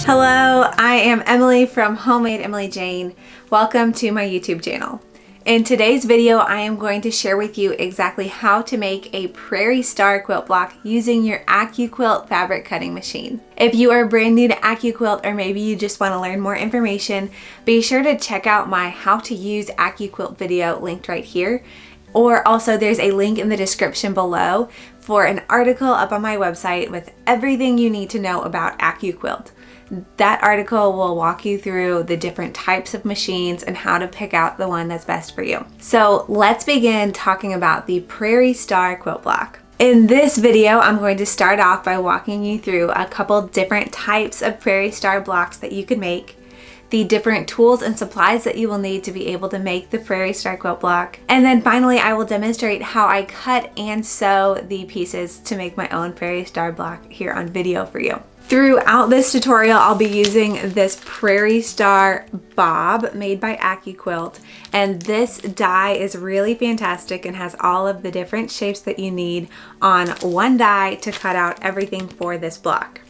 Hello, I am Emily from Homemade Emily Jane. Welcome to my YouTube channel. In today's video, I am going to share with you exactly how to make a Prairie Star quilt block using your AccuQuilt fabric cutting machine. If you are brand new to AccuQuilt or maybe you just want to learn more information, be sure to check out my how to use AccuQuilt video linked right here. Or also there's a link in the description below for an article up on my website with everything you need to know about AccuQuilt. That article will walk you through the different types of machines and how to pick out the one that's best for you. So let's begin talking about the Prairie Star Quilt Block. In this video, I'm going to start off by walking you through a couple different types of Prairie Star blocks that you can make, the different tools and supplies that you will need to be able to make the Prairie Star quilt block, and then finally I will demonstrate how I cut and sew the pieces to make my own Prairie Star block here on video for you. Throughout this tutorial, I'll be using this Prairie Star BOB made by AccuQuilt, and this die is really fantastic and has all of the different shapes that you need on one die to cut out everything for this block.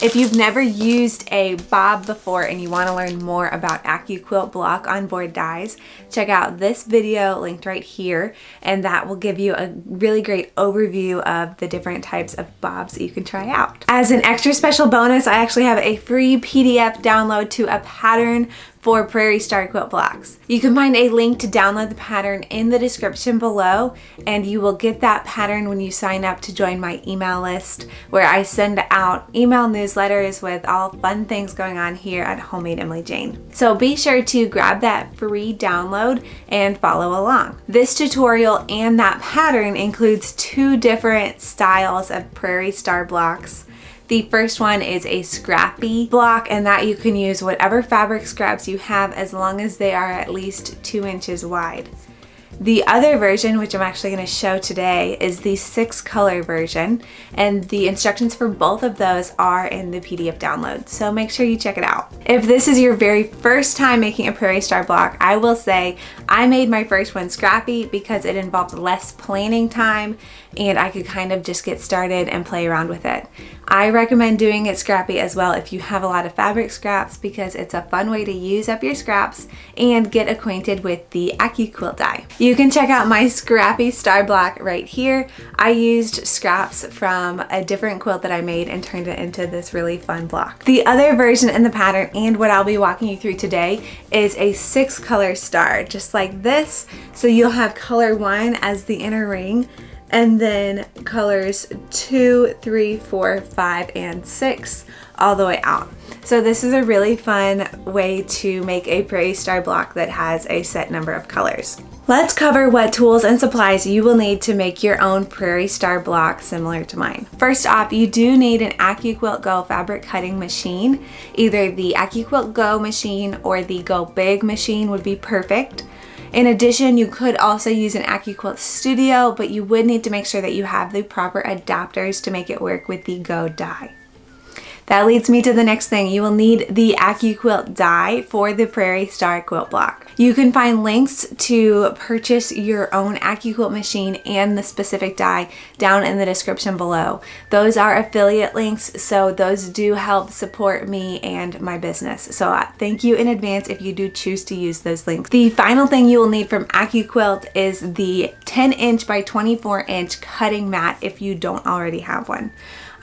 If you've never used a BOB before and you want to learn more about AccuQuilt block on board dies, check out this video linked right here, and that will give you a really great overview of the different types of BOBs that you can try out. As an extra special bonus, I actually have a free PDF download to a pattern for Prairie Star quilt blocks. You can find a link to download the pattern in the description below, and you will get that pattern when you sign up to join my email list, where I send out email newsletters with all fun things going on here at Homemade Emily Jane. So be sure to grab that free download and follow along. This tutorial and that pattern includes two different styles of Prairie Star blocks. The first one is a scrappy block, and that you can use whatever fabric scraps you have as long as they are at least 2 inches wide. The other version, which I'm actually going to show today, is the 6-color version, and the instructions for both of those are in the PDF download, so make sure you check it out. If this is your very first time making a Prairie Star block, I will say I made my first one scrappy because it involved less planning time and I could kind of just get started and play around with it. I recommend doing it scrappy as well if you have a lot of fabric scraps, because it's a fun way to use up your scraps and get acquainted with the AccuQuilt die. You can check out my scrappy star block right here. I used scraps from a different quilt that I made and turned it into this really fun block. The other version in the pattern, and what I'll be walking you through today, is a 6-color star, just like this. So you'll have color 1 as the inner ring, and then colors 2, 3, 4, 5, and 6 all the way out. So this is a really fun way to make a Prairie Star block that has a set number of colors. Let's cover what tools and supplies you will need to make your own Prairie Star block similar to mine. First off, you do need an AccuQuilt Go fabric cutting machine. Either the AccuQuilt Go machine or the Go Big machine would be perfect. In addition, you could also use an AccuQuilt Studio, but you would need to make sure that you have the proper adapters to make it work with the Go die. That leads me to the next thing. You will need the AccuQuilt die for the Prairie Star quilt block. You can find links to purchase your own AccuQuilt machine and the specific die down in the description below. Those are affiliate links, so those do help support me and my business. So thank you in advance if you do choose to use those links. The final thing you will need from AccuQuilt is the 10-inch by 24-inch cutting mat if you don't already have one.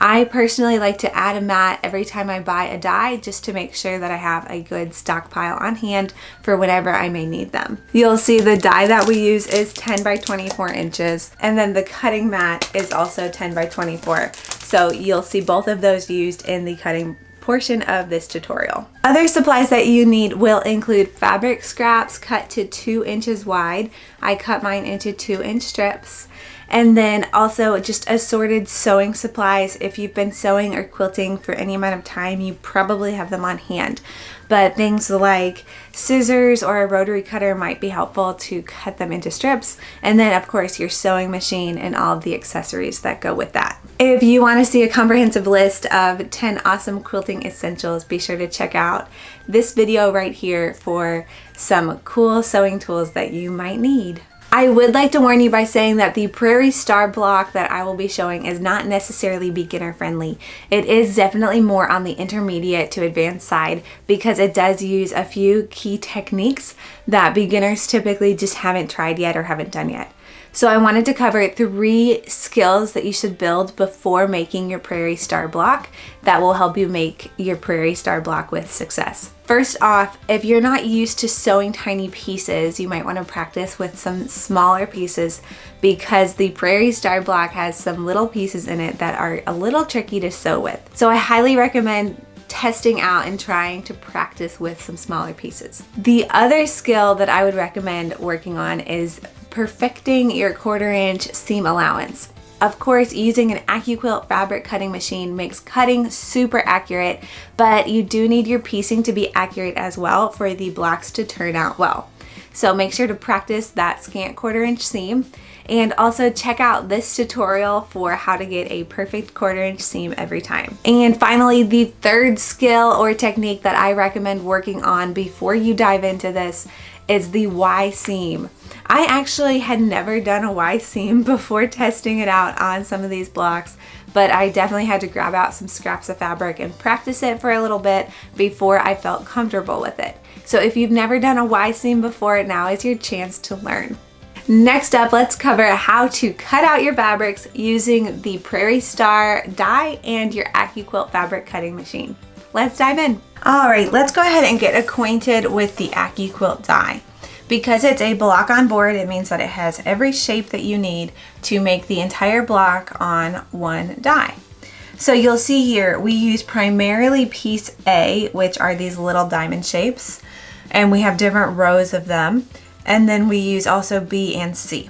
I personally like to add a mat every time I buy a die, just to make sure that I have a good stockpile on hand for whenever I may need them. You'll see the die that we use is 10 by 24 inches, and then the cutting mat is also 10 by 24. So you'll see both of those used in the cutting portion of this tutorial. Other supplies that you need will include fabric scraps cut to 2 inches wide. I cut mine into 2-inch strips. And then also just assorted sewing supplies. If you've been sewing or quilting for any amount of time, you probably have them on hand. But things like scissors or a rotary cutter might be helpful to cut them into strips. And then of course your sewing machine and all of the accessories that go with that. If you want to see a comprehensive list of 10 awesome quilting essentials, be sure to check out this video right here for some cool sewing tools that you might need. I would like to warn you by saying that the Prairie Star block that I will be showing is not necessarily beginner friendly. It is definitely more on the intermediate to advanced side because it does use a few key techniques that beginners typically just haven't tried yet or haven't done yet. So I wanted to cover 3 skills that you should build before making your Prairie Star block that will help you make your Prairie Star block with success. First off, if you're not used to sewing tiny pieces, you might want to practice with some smaller pieces because the Prairie Star block has some little pieces in it that are a little tricky to sew with. So I highly recommend testing out and trying to practice with some smaller pieces. The other skill that I would recommend working on is perfecting your 1/4 inch seam allowance. Of course, using an AccuQuilt fabric cutting machine makes cutting super accurate, but you do need your piecing to be accurate as well for the blocks to turn out well. So make sure to practice that scant 1/4 inch seam, and also check out this tutorial for how to get a perfect 1/4 inch seam every time. And finally, the third skill or technique that I recommend working on before you dive into this is the Y seam. I actually had never done a Y seam before testing it out on some of these blocks, but I definitely had to grab out some scraps of fabric and practice it for a little bit before I felt comfortable with it. So if you've never done a Y seam before, now is your chance to learn. Next up, let's cover how to cut out your fabrics using the Prairie Star die and your AccuQuilt fabric cutting machine. Let's dive in. All right, let's go ahead and get acquainted with the AccuQuilt die. Because it's a block on board, it means that it has every shape that you need to make the entire block on one die. So you'll see here, we use primarily piece A, which are these little diamond shapes, and we have different rows of them. And then we use also B and C.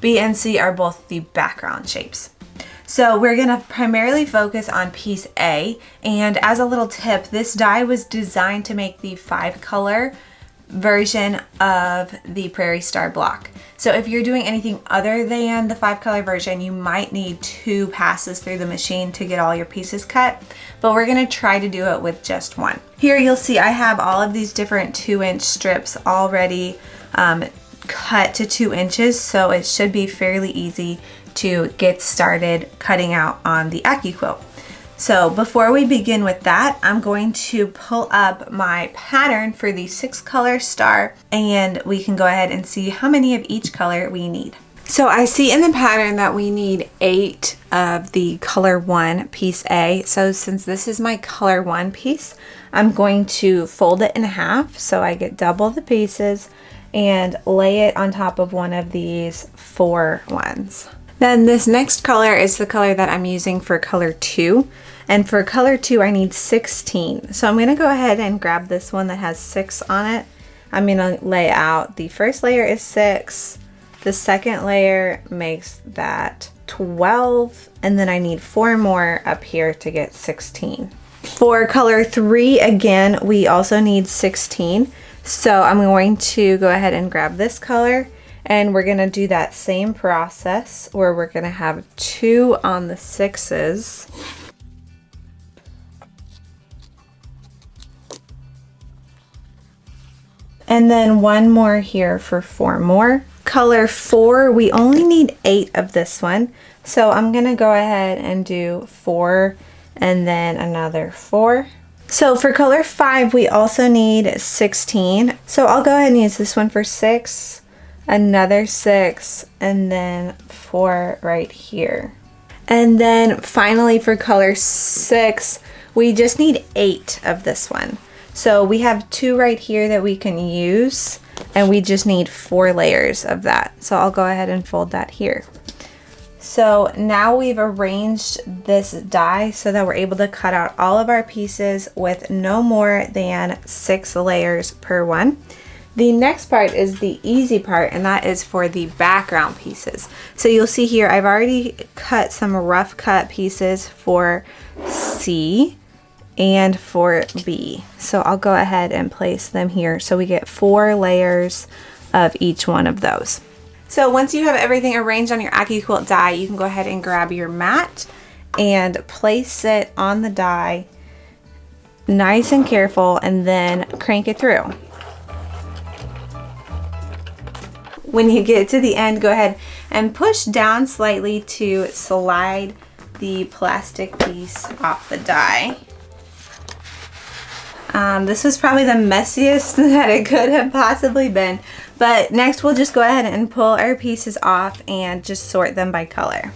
B and C are both the background shapes. So we're gonna primarily focus on piece A, and as a little tip, this die was designed to make the 5-color version of the Prairie Star block. So if you're doing anything other than the 5-color version, you might need 2 passes through the machine to get all your pieces cut, but we're gonna try to do it with just 1. Here you'll see I have all of these different 2-inch strips already cut to 2 inches, so it should be fairly easy to get started cutting out on the AccuQuilt. So before we begin with that, I'm going to pull up my pattern for the 6-color star, and we can go ahead and see how many of each color we need. So I see in the pattern that we need 8 of the color 1 piece A. So since this is my color 1 piece, I'm going to fold it in half so I get double the pieces and lay it on top of one of these 4 ones. Then this next color is the color that I'm using for color 2. And for color 2, I need 16. So I'm going to go ahead and grab this one that has 6 on it. I'm going to lay out the first layer is 6. The second layer makes that 12. And then I need 4 more up here to get 16. For color 3, again, we also need 16. So I'm going to go ahead and grab this color, and we're going to do that same process where we're going to have 2 on the 6s. And then 1 more here for 4 more. Color 4, we only need 8 of this one. So I'm going to go ahead and do 4 and then another 4. So for color 5, we also need 16. So I'll go ahead and use this one for 6, another 6, and then 4 right here. And then finally for color 6, we just need 8 of this one. So we have 2 right here that we can use, and we just need 4 layers of that. So I'll go ahead and fold that here. So now we've arranged this die so that we're able to cut out all of our pieces with no more than 6 layers per one. The next part is the easy part, and that is for the background pieces. So you'll see here I've already cut some rough cut pieces for C and for B. So I'll go ahead and place them here so we get 4 layers of each one of those. So once you have everything arranged on your AccuQuilt die, you can go ahead and grab your mat and place it on the die nice and careful, and then crank it through. when you get to the end, go ahead and push down slightly to slide the plastic piece off the die. This was probably the messiest that it could have possibly been, but next we'll just go ahead and pull our pieces off and just sort them by color.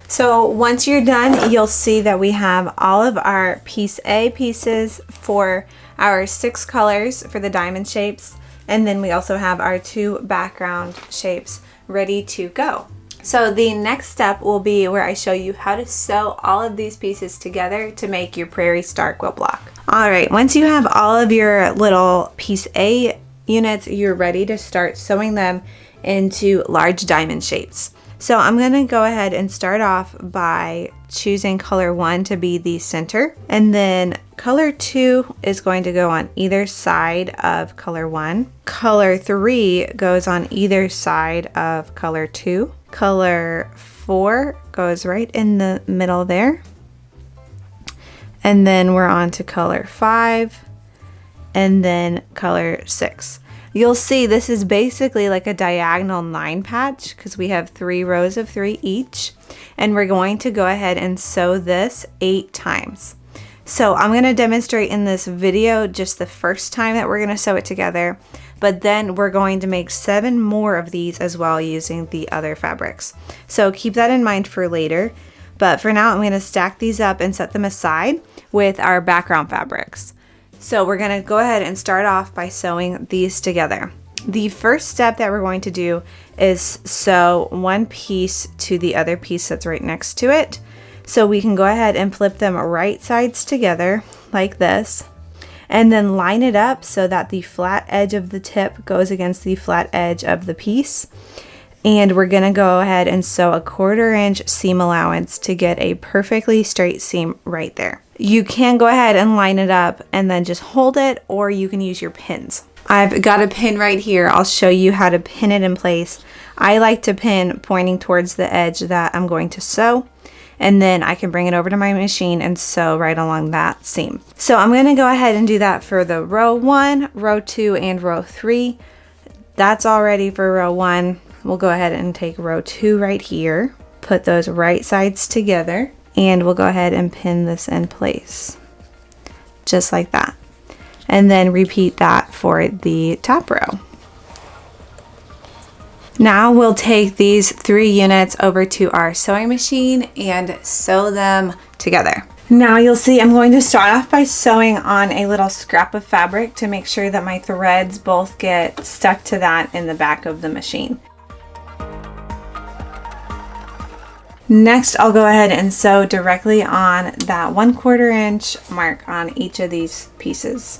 So once you're done, you'll see that we have all of our piece A pieces for our 6 colors for the diamond shapes, and then we also have our 2 background shapes ready to go. So the next step will be where I show you how to sew all of these pieces together to make your Prairie Star Quilt Block. Alright, once you have all of your little piece A units, you're ready to start sewing them into large diamond shapes. So I'm going to go ahead and start off by choosing color 1 to be the center, and then color 2 is going to go on either side of color 1. Color 3 goes on either side of color 2. Color 4 goes right in the middle there. And then we're on to color 5 and then color 6. You'll see this is basically like a diagonal 9 patch because we have 3 rows of 3 each, and we're going to go ahead and sew this 8 times. So I'm going to demonstrate in this video just the first time that we're going to sew it together, but then we're going to make 7 more of these as well using the other fabrics. So keep that in mind for later, but for now I'm going to stack these up and set them aside with our background fabrics. So we're going to go ahead and start off by sewing these together. The first step that we're going to do is sew one piece to the other piece that's right next to it. So we can go ahead and flip them right sides together like this, and then line it up so that the flat edge of the tip goes against the flat edge of the piece. And we're going to go ahead and sew a 1/4 inch seam allowance to get a perfectly straight seam right there. You can go ahead and line it up and then just hold it, or you can use your pins. I've got a pin right here. I'll show you how to pin it in place. I like to pin pointing towards the edge that I'm going to sew, and then I can bring it over to my machine and sew right along that seam. So I'm going to go ahead and do that for the row 1, row 2, and row 3. That's all ready for row 1. We'll go ahead and take row 2 right here, put those right sides together, and we'll go ahead and pin this in place, just like that. And then repeat that for the top row. Now we'll take these 3 units over to our sewing machine and sew them together. Now you'll see I'm going to start off by sewing on a little scrap of fabric to make sure that my threads both get stuck to that in the back of the machine. Next, I'll go ahead and sew directly on that 1/4 inch mark on each of these pieces.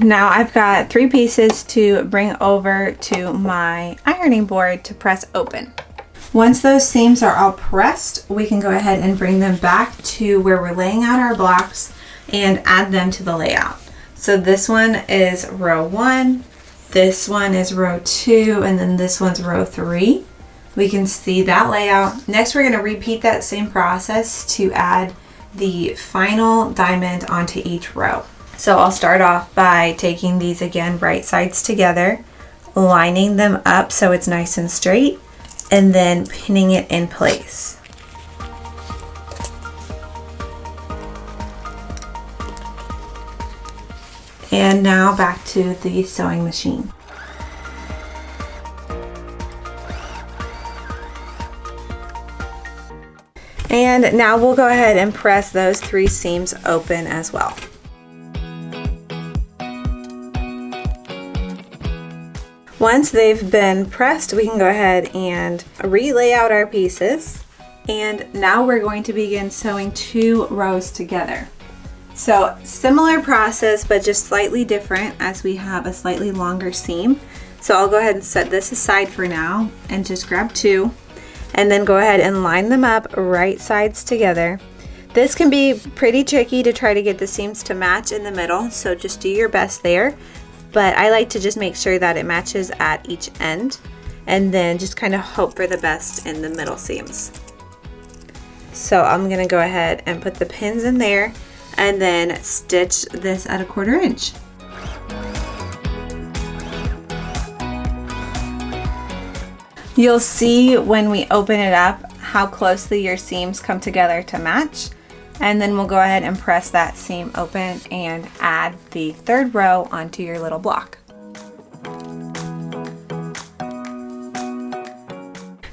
Now I've got 3 pieces to bring over to my ironing board to press open. Once those seams are all pressed, we can go ahead and bring them back to where we're laying out our blocks and add them to the layout. So this one is row 1, this one is row 2, and then this one's row 3. We can see that layout. Next, we're going to repeat that same process to add the final diamond onto each row. So I'll start off by taking these again right sides together, lining them up so it's nice and straight, and then pinning it in place. And now back to the sewing machine. And now we'll go ahead and press those 3 seams open as well. Once they've been pressed, we can go ahead and relay out our pieces. And now we're going to begin sewing 2 rows together. So similar process, but just slightly different as we have a slightly longer seam. So I'll go ahead and set this aside for now and just grab 2 and then go ahead and line them up right sides together. This can be pretty tricky to try to get the seams to match in the middle, so just do your best there. But I like to just make sure that it matches at each end and then just kind of hope for the best in the middle seams. So I'm gonna go ahead and put the pins in there and then stitch this at 1/4 inch. You'll see when we open it up how closely your seams come together to match. And then we'll go ahead and press that seam open and add the 3rd row onto your little block.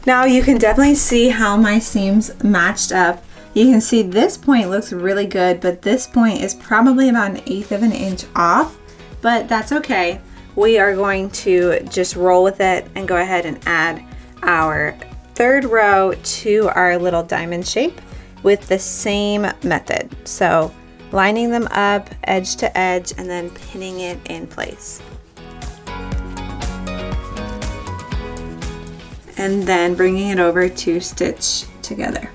Now you can definitely see how my seams matched up. You can see this point looks really good, but this point is probably about 1/8 of an inch off, but that's okay. We are going to just roll with it and go ahead and add our 3rd row to our little diamond shape with the same method. So lining them up edge to edge and then pinning it in place. And then bringing it over to stitch together.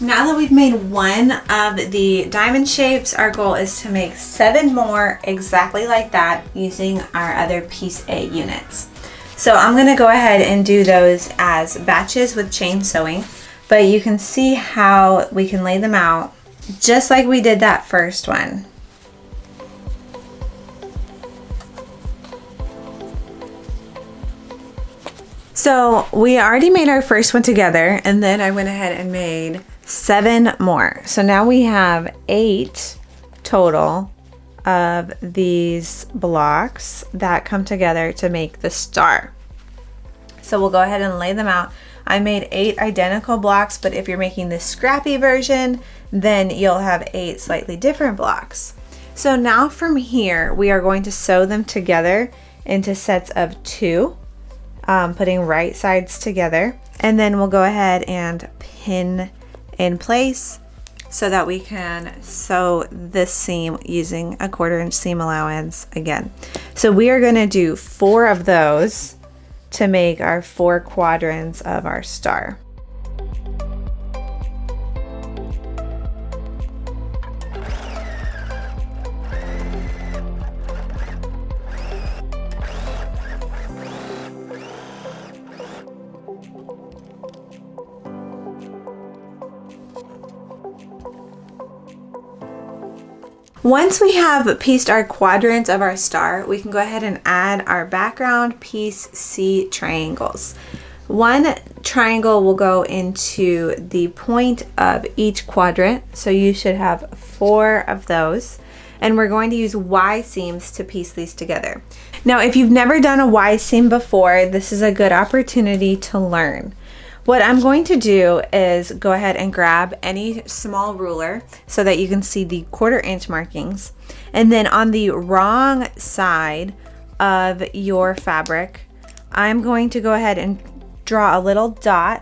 Now that we've made one of the diamond shapes, our goal is to make 7 more exactly like that using our other piece A units. So I'm going to go ahead and do those as batches with chain sewing, but you can see how we can lay them out just like we did that first one. So we already made our first one together, and then I went ahead and made 7 more. So now we have 8 total of these blocks that come together to make the star. So we'll go ahead and lay them out. I made 8 identical blocks, but if you're making the scrappy version, then you'll have 8 slightly different blocks. So now from here, we are going to sew them together into sets of 2, putting right sides together. And then we'll go ahead and pin in place so that we can sew this seam using a 1/4 inch seam allowance again. So we are going to do 4 of those to make our 4 quadrants of our star. Once we have pieced our quadrants of our star, we can go ahead and add our background piece C triangles. One triangle will go into the point of each quadrant, so you should have 4 of those. And we're going to use Y seams to piece these together. Now, if you've never done a Y seam before, this is a good opportunity to learn. What I'm going to do is go ahead and grab any small ruler so that you can see the 1/4 inch markings. And then on the wrong side of your fabric, I'm going to go ahead and draw a little dot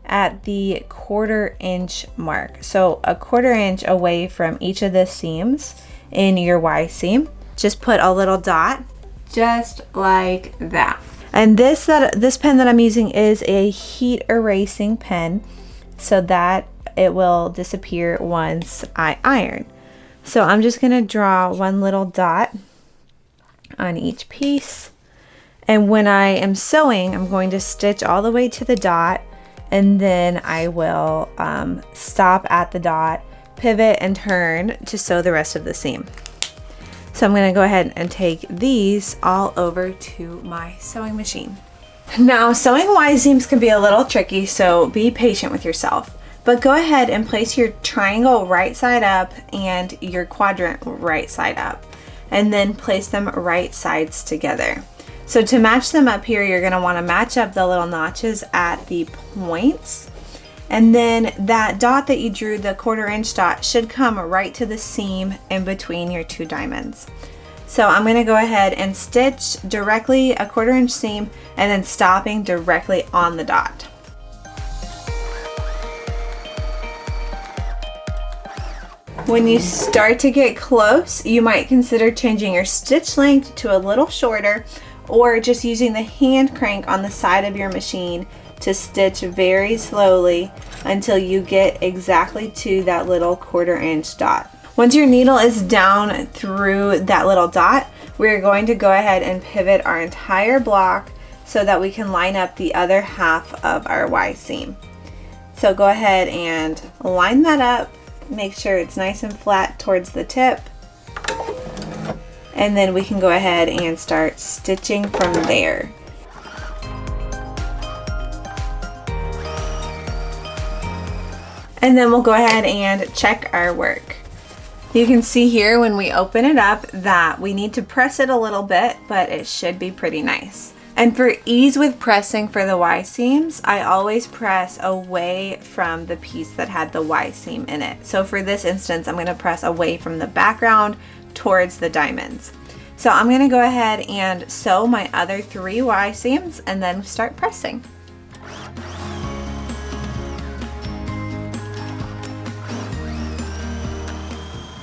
at the 1/4 inch mark. So a 1/4 inch away from each of the seams in your Y seam. Just put a little dot just like that. And this pen that I'm using is a heat erasing pen so that it will disappear once I iron. So I'm just going to draw one little dot on each piece. And when I am sewing, I'm going to stitch all the way to the dot, and then I will stop at the dot, pivot, and turn to sew the rest of the seam. So I'm going to go ahead and take these all over to my sewing machine. Now, sewing Y seams can be a little tricky, so be patient with yourself. But go ahead and place your triangle right side up and your quadrant right side up, and then place them right sides together. So to match them up here, you're going to want to match up the little notches at the points. And then that dot that you drew, the 1/4 inch dot, should come right to the seam in between your 2 diamonds. So I'm going to go ahead and stitch directly a 1/4 inch seam and then stopping directly on the dot. When you start to get close, you might consider changing your stitch length to a little shorter, or just using the hand crank on the side of your machine to stitch very slowly until you get exactly to that little 1/4 inch dot. Once your needle is down through that little dot, we're going to go ahead and pivot our entire block so that we can line up the other half of our Y seam. So go ahead and line that up, make sure it's nice and flat towards the tip, and then we can go ahead and start stitching from there. And then we'll go ahead and check our work. You can see here when we open it up that we need to press it a little bit, but it should be pretty nice. And for ease with pressing for the Y seams, I always press away from the piece that had the Y seam in it. So for this instance, I'm going to press away from the background towards the diamonds. So I'm going to go ahead and sew my other 3 Y seams and then start pressing.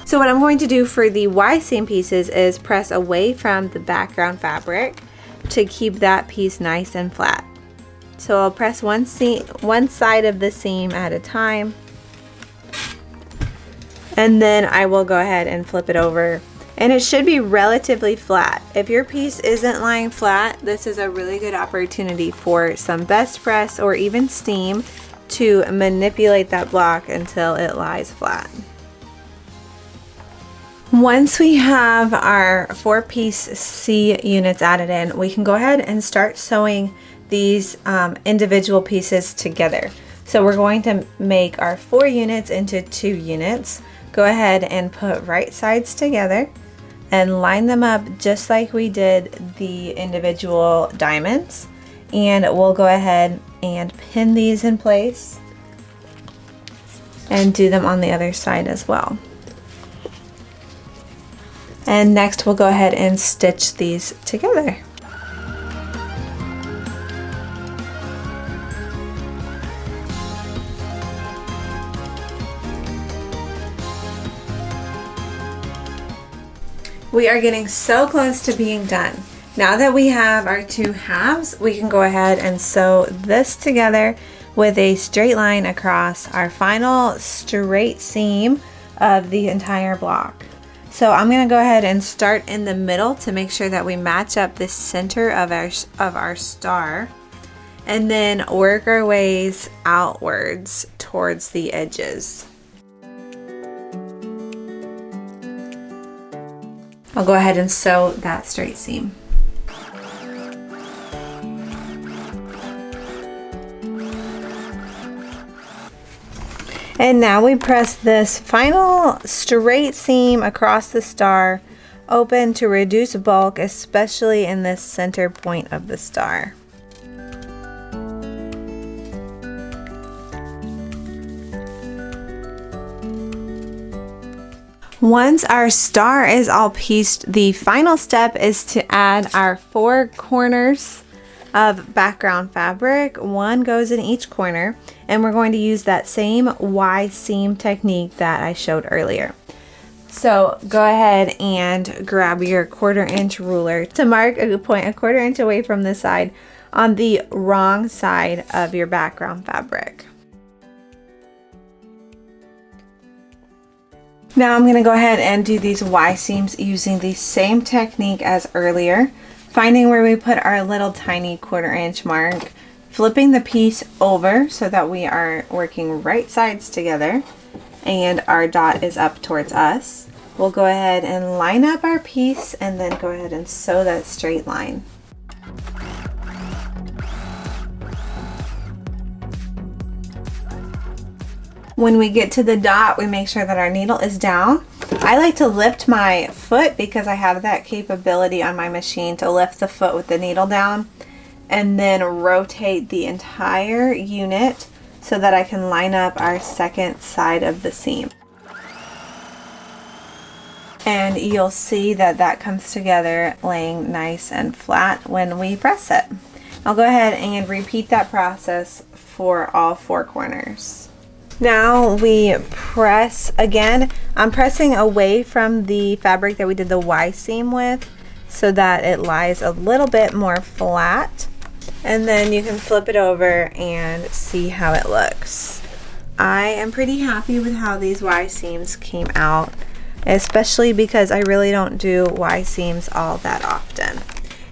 So what I'm going to do for the Y seam pieces is press away from the background fabric to keep that piece nice and flat. So I'll press one side of the seam at a time, and then I will go ahead and flip it over, and it should be relatively flat. If your piece isn't lying flat, this is a really good opportunity for some best press or even steam to manipulate that block until it lies flat. Once we have our 4-piece C units added in, we can go ahead and start sewing these individual pieces together. So we're going to make our 4 units into 2 units. Go ahead and put right sides together and line them up just like we did the individual diamonds. And we'll go ahead and pin these in place and do them on the other side as well. And next we'll go ahead and stitch these together. We are getting so close to being done. Now that we have our 2 halves, we can go ahead and sew this together with a straight line across our final straight seam of the entire block. So I'm going to go ahead and start in the middle to make sure that we match up the center of our star, and then work our ways outwards towards the edges. I'll go ahead and sew that straight seam. And now we press this final straight seam across the star open to reduce bulk, especially in this center point of the star. Once our star is all pieced, the final step is to add our 4 corners of background fabric. 1 goes in each corner, and we're going to use that same Y seam technique that I showed earlier. So go ahead and grab your 1/4 inch ruler to mark a point 1/4 inch away from the side on the wrong side of your background fabric. Now I'm going to go ahead and do these Y seams using the same technique as earlier, finding where we put our little tiny 1/4 inch mark, flipping the piece over so that we are working right sides together and our dot is up towards us. We'll go ahead and line up our piece and then go ahead and sew that straight line. When we get to the dot, we make sure that our needle is down. I like to lift my foot because I have that capability on my machine to lift the foot with the needle down, and then rotate the entire unit so that I can line up our second side of the seam. And you'll see that that comes together laying nice and flat when we press it. I'll go ahead and repeat that process for all 4 corners. Now we press again. I'm pressing away from the fabric that we did the Y seam with so that it lies a little bit more flat. And then you can flip it over and see how it looks. I am pretty happy with how these Y seams came out, especially because I really don't do Y seams all that often.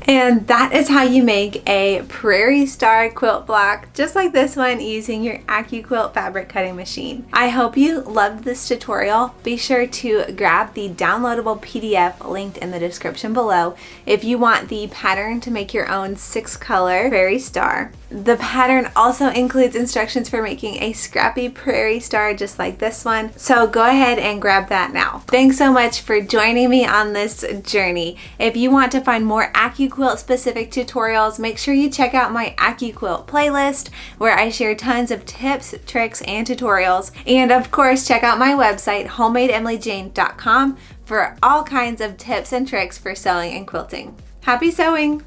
And that is how you make a Prairie Star quilt block just like this one using your AccuQuilt fabric cutting machine. I hope you loved this tutorial. Be sure to grab the downloadable PDF linked in the description below if you want the pattern to make your own 6-color Prairie Star. The pattern also includes instructions for making a scrappy Prairie Star just like this one, so go ahead and grab that now. Thanks so much for joining me on this journey. If you want to find more AccuQuilt specific tutorials, make sure you check out my AccuQuilt playlist where I share tons of tips, tricks, and tutorials. And of course, check out my website, homadeemilyjane.com, for all kinds of tips and tricks for sewing and quilting. Happy sewing!